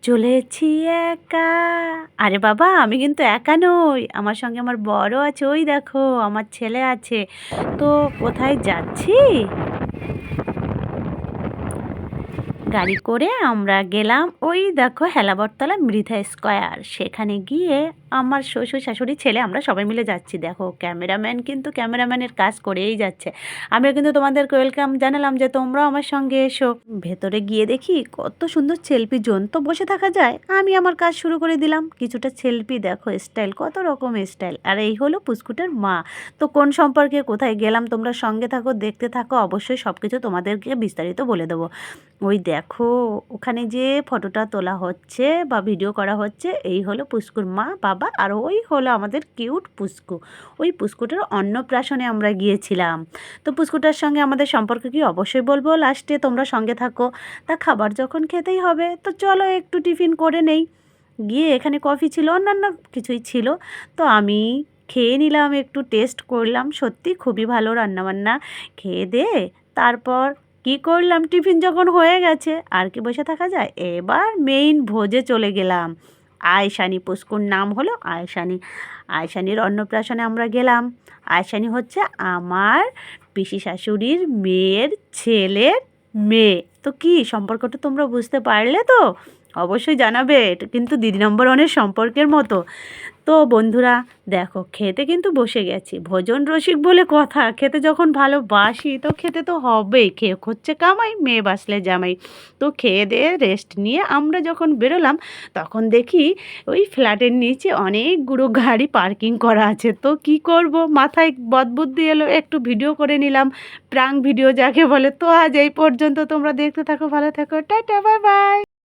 চলে এসেছি একা। আরে বাবা, আমি কিন্তু একা নই, আমার সঙ্গে আমার বড় আছে। ওই দেখো, আমার ছেলে আছে। তো কোথায় যাচ্ছি? গাড়ি করে আমরা গেলাম, ওই দেখো হেলাবরতলা মৃধা স্কয়ার। সেখানে গিয়ে আমার শ্বশুর শাশুড়ি ছেলে আমরা সবাই মিলে যাচ্ছি। দেখো, ক্যামেরাম্যান কিন্তু ক্যামেরাম্যানের কাজ করেই যাচ্ছে। আমিও কিন্তু তোমাদেরকে ওয়েলকাম জানালাম যে তোমরাও আমার সঙ্গে এসো। ভেতরে গিয়ে দেখি কত সুন্দর সেলফি জোন, তো বসে থাকা যায়। আমি আমার কাজ শুরু করে দিলাম, কিছুটা সেলফি। দেখো স্টাইল, কত রকম স্টাইল। আর এই হলো পুস্কুটার মা। তো কোন সম্পর্কে কোথায় গেলাম, তোমরা সঙ্গে থাকো, দেখতে থাকো। অবশ্যই সব কিছু তোমাদেরকে বিস্তারিত বলে দেবো। ওই দেখো, ওখানে যে ফটোটা তোলা হচ্ছে বা ভিডিও করা হচ্ছে, এই হলো পুস্কুর মা, বাবা, আর ওই হলো আমাদের কিউট পুস্কু। ওই পুস্কুটার অন্নপ্রাশনে আমরা গিয়েছিলাম। তো পুস্কুটার সঙ্গে আমাদের সম্পর্ক কি অবশ্যই বলবো লাস্টে, তোমরা সঙ্গে থাকো। তা খাবার যখন খেতেই হবে, তো চলো একটু টিফিন করে নেই। গিয়ে এখানে কফি ছিল, অন্যান্য কিছুই ছিল। তো আমি খেয়ে নিলাম, একটু টেস্ট করলাম। সত্যি খুবই ভালো রান্নাবান্না। খেয়ে দে তারপর কি করলাম, টিফিন যখন হয়ে গেছে আর কি বসে থাকা যায়, এবার মেইন ভোজে চলে গেলাম। আয়শানি, পুস্কুর নাম হলো আয়শানি। আয়শানির অন্নপ্রাশনে আমরা গেলাম। আয়শানি হচ্ছে আমার পিসি শাশুড়ির মেয়ের ছেলের মেয়ে। তো কি সম্পর্কটা তোমরা বুঝতে পারলে তো? অবশ্যই জানাবে। এটা কিন্তু দিদি নম্বর ওয়ানের সম্পর্কের মতো। তো বন্ধুরা, দেখো খেতে কিন্তু বসে গেছি। ভোজন রসিক বলে কথা, খেতে যখন ভালোবাসি তো খেতে তো হবেই। খেয়ে হচ্ছে কামাই, মেয়ে বাসলে জামাই। তো খেয়ে দিয়ে রেস্ট নিয়ে আমরা যখন বেরোলাম, তখন দেখি ওই ফ্ল্যাটের নিচে অনেকগুলো গাড়ি পার্কিং করা আছে। তো কি করব, মাথায় বদবুদ্ধি এলো, একটু ভিডিও করে নিলাম। প্রাঙ্ক ভিডিও যাকে বলে। তো আজ এই পর্যন্ত, তোমরা দেখতে থাকো, ভালো থাকো, টাটা, বাই বাই।